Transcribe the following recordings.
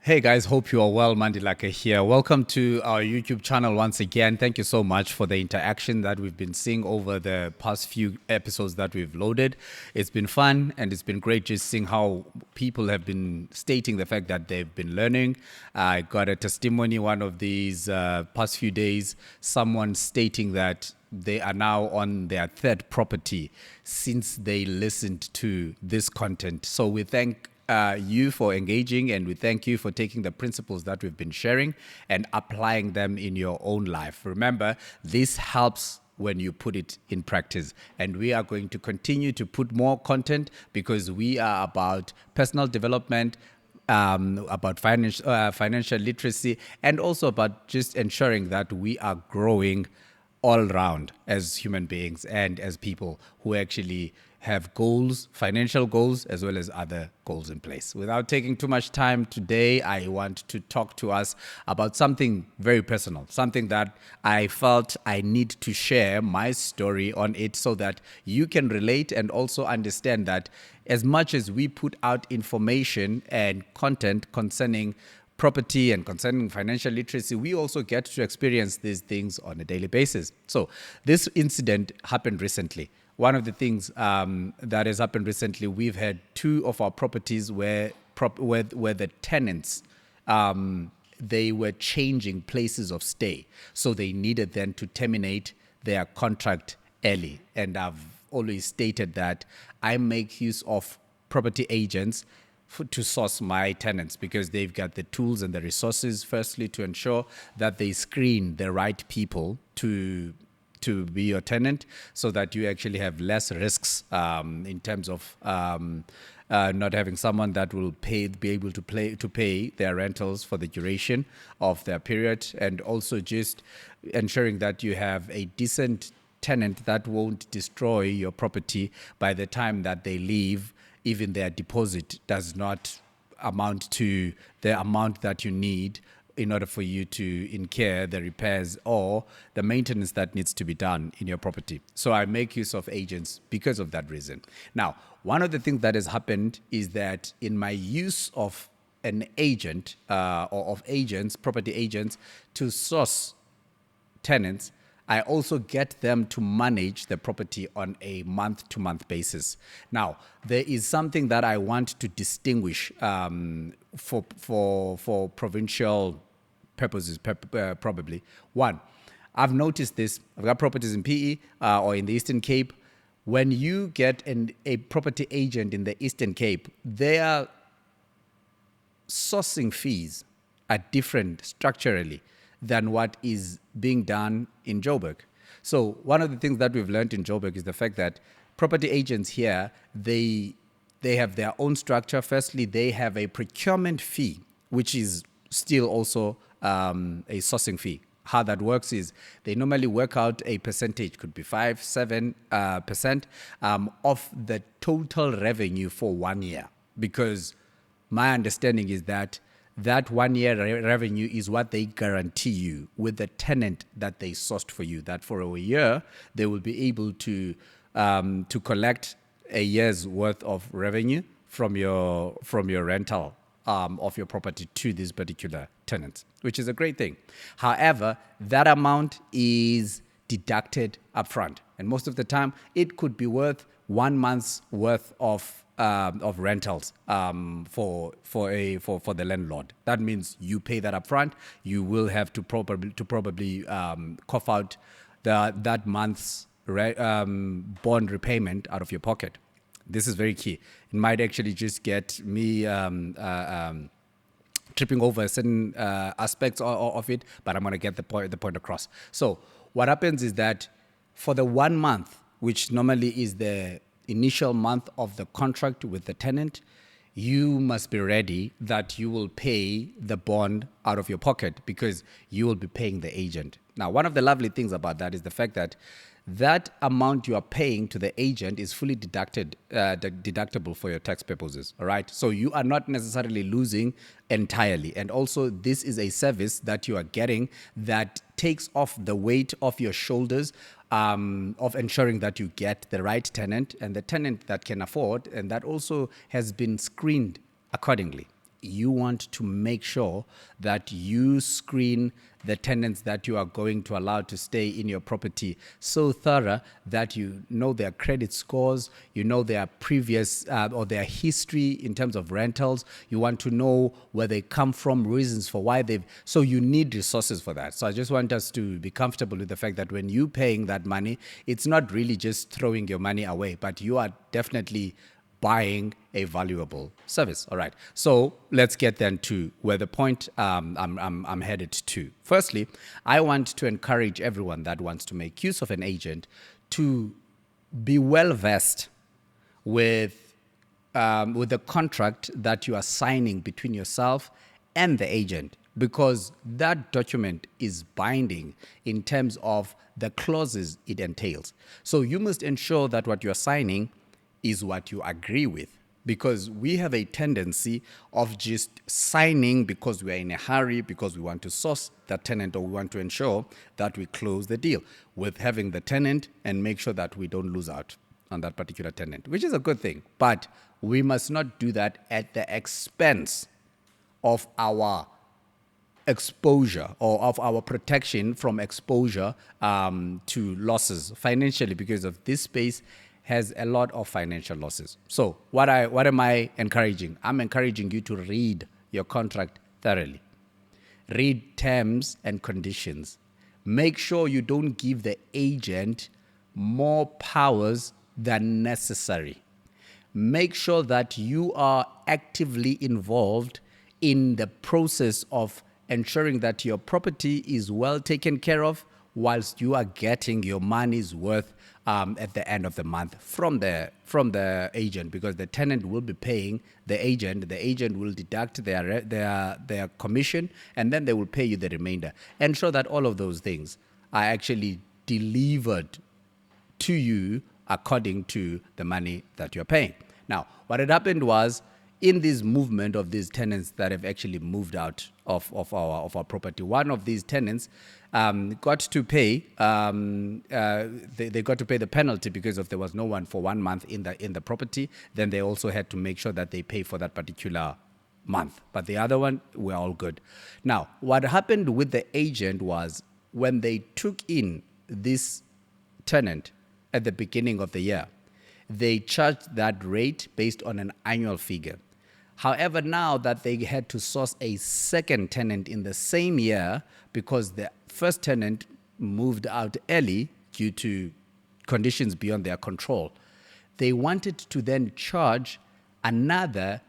Hey guys, hope you are well. Mandilaka here. Welcome to our YouTube channel once again. Thank you so much for the interaction that we've been seeing over the past few episodes that we've loaded. It's been fun and it's been great just seeing how people have been stating the fact that they've been learning. I got a testimony one of these past few days, someone stating that they are now on their third property since they listened to this content. So we thank you for engaging, and we thank you for taking the principles that we've been sharing and applying them in your own life. Remember, this helps when you put it in practice. And we are going to continue to put more content because we are about personal development, about financial literacy, and also about just ensuring that we are growing all around as human beings and as people who actually have goals, financial goals, as well as other goals in place. Without taking too much time today, I want to talk to us about something very personal, something that I felt I need to share my story on it so that you can relate and also understand that as much as we put out information and content concerning property and concerning financial literacy, we also get to experience these things on a daily basis. So this incident happened recently. One of the things that has happened recently, we've had two of our properties where the tenants, they were changing places of stay. So they needed then to terminate their contract early. And I've always stated that I make use of property agents to source my tenants because they've got the tools and the resources, firstly, to ensure that they screen the right people to be your tenant so that you actually have less risks in terms of not having someone that will be able to pay their rentals for the duration of their period, and also just ensuring that you have a decent tenant that won't destroy your property by the time that they leave. Even their deposit does not amount to the amount that you need in order for you to incur the repairs or the maintenance that needs to be done in your property. So I make use of agents because of that reason. Now, one of the things that has happened is that in my use of an agent or of agents, property agents, to source tenants, I also get them to manage the property on a month-to-month basis. Now, there is something that I want to distinguish for provincial purposes, probably. One, I've noticed this. I've got properties in PE or in the Eastern Cape. When you get a property agent in the Eastern Cape, their sourcing fees are different structurally than what is being done in Joburg. So one of the things that we've learned in Joburg is the fact that property agents here, they have their own structure. Firstly, they have a procurement fee, which is still also a sourcing fee. How that works is they normally work out a percentage, could be 5-7% of the total revenue for 1 year. Because my understanding is that 1 year revenue is what they guarantee you with the tenant that they sourced for you, that for a year they will be able to collect a year's worth of revenue from your rental of your property to these particular tenants, which is a great thing. However, that amount is deducted upfront, and most of the time it could be worth 1 month's worth of rentals for the landlord. That means you pay that upfront. You will have to probably cough out that month's bond repayment out of your pocket. This is very key. It might actually just get me tripping over certain aspects of it, but I'm going to get the point across. So what happens is that for the 1 month, which normally is the initial month of the contract with the tenant, you must be ready that you will pay the bond out of your pocket because you will be paying the agent. Now, one of the lovely things about that is the fact that that amount you are paying to the agent is fully deductible for your tax purposes, all right? So you are not necessarily losing entirely. And also, this is a service that you are getting that takes off the weight off your shoulders of ensuring that you get the right tenant and the tenant that can afford and that also has been screened accordingly. you want to make sure that you screen the tenants that you are going to allow to stay in your property so thorough that you know their credit scores, you know their previous or their history in terms of rentals. You want to know where they come from, reasons for why they've. So you need resources for that. So I just want us to be comfortable with the fact that when you're paying that money, it's not really just throwing your money away, but you are definitely buying a valuable service. All right. So let's get then to where the point I'm headed to. Firstly, I want to encourage everyone that wants to make use of an agent to be well versed with the contract that you are signing between yourself and the agent, because that document is binding in terms of the clauses it entails. So you must ensure that what you're signing is what you agree with, because we have a tendency of just signing because we're in a hurry, because we want to source that tenant, or we want to ensure that we close the deal with having the tenant and make sure that we don't lose out on that particular tenant, which is a good thing. But we must not do that at the expense of our exposure or of our protection from exposure to losses financially, because of this space has a lot of financial losses. So what am I encouraging? I'm encouraging you to read your contract thoroughly. Read terms and conditions. Make sure you don't give the agent more powers than necessary. Make sure that you are actively involved in the process of ensuring that your property is well taken care of, whilst you are getting your money's worth at the end of the month from the agent, because the tenant will be paying the agent. The agent will deduct their commission, and then they will pay you the remainder. Ensure that all of those things are actually delivered to you according to the money that you're paying. Now, what had happened was, in this movement of these tenants that have actually moved out of our property, one of these tenants got to pay. They got to pay the penalty because of there was no one for 1 month in the property. Then they also had to make sure that they pay for that particular month. But the other one, we're all good. Now, what happened with the agent was, when they took in this tenant at the beginning of the year, they charged that rate based on an annual figure. However, now that they had to source a second tenant in the same year, because the first tenant moved out early due to conditions beyond their control, they wanted to then charge another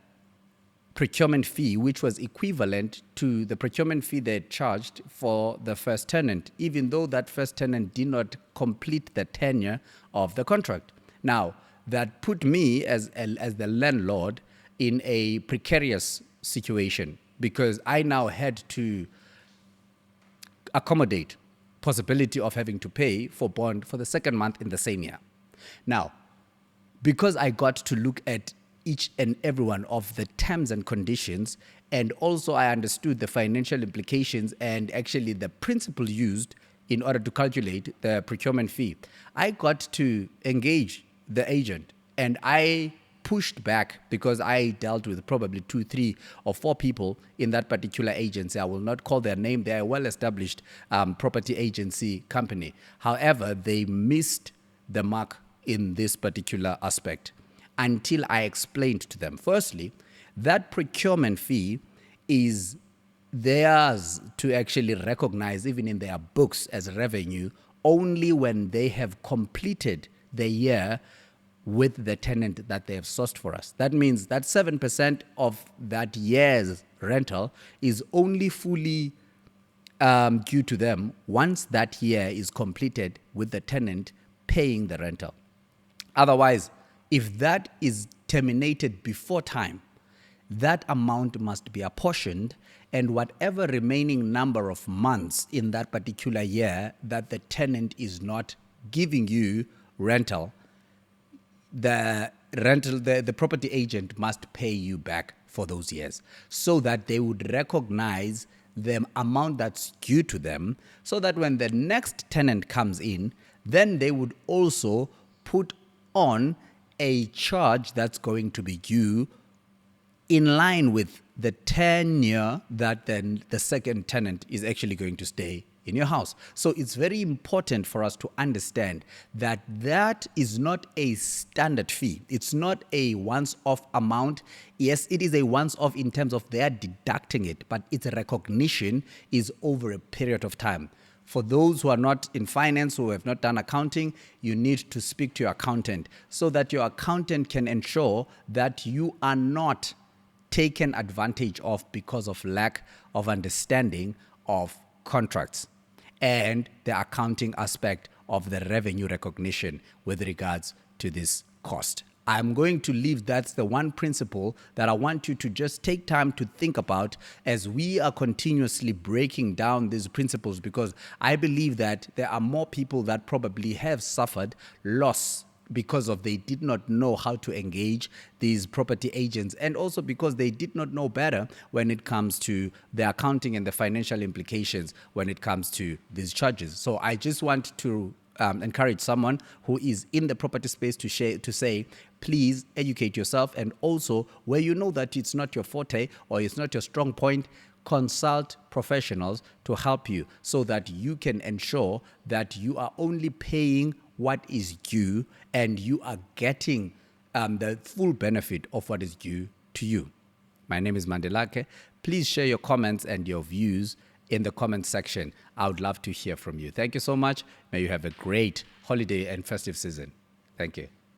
procurement fee, which was equivalent to the procurement fee they had charged for the first tenant, even though that first tenant did not complete the tenure of the contract. Now, that put me as the landlord in a precarious situation, because I now had to accommodate possibility of having to pay for bond for the second month in the same year. Now, because I got to look at each and every one of the terms and conditions, and also I understood the financial implications and actually the principle used in order to calculate the procurement fee, I got to engage the agent, and I pushed back, because I dealt with probably 2, 3, or 4 people in that particular agency. I will not call their name. They are a well-established property agency company. However, they missed the mark in this particular aspect until I explained to them. Firstly, that procurement fee is theirs to actually recognize, even in their books, as revenue only when they have completed the year with the tenant that they have sourced for us. That means that 7% of that year's rental is only fully due to them once that year is completed with the tenant paying the rental. Otherwise, if that is terminated before time, that amount must be apportioned, and whatever remaining number of months in that particular year that the tenant is not giving you rental, the property agent must pay you back for those years, so that they would recognize the amount that's due to them, so that when the next tenant comes in, then they would also put on a charge that's going to be due in line with the tenure that then the second tenant is actually going to stay in your house. So it's very important for us to understand that that is not a standard fee. It's not a once-off amount. Yes, it is a once-off in terms of they are deducting it, but its recognition is over a period of time. For those who are not in finance, who have not done accounting, you need to speak to your accountant so that your accountant can ensure that you are not taken advantage of because of lack of understanding of contracts and the accounting aspect of the revenue recognition with regards to this cost. I'm going to leave that's the one principle that I want you to just take time to think about as we are continuously breaking down these principles, because I believe that there are more people that probably have suffered loss because of they did not know how to engage these property agents, and also because they did not know better when it comes to the accounting and the financial implications when it comes to these charges. So I just want to encourage someone who is in the property space to say, please educate yourself, and also where you know that it's not your forte or it's not your strong point, consult professionals to help you so that you can ensure that you are only paying what is due and you are getting the full benefit of what is due to you. My name is Mandelake. Please share your comments and your views in the comment section. I would love to hear from you. Thank you so much. May you have a great holiday and festive season. Thank you.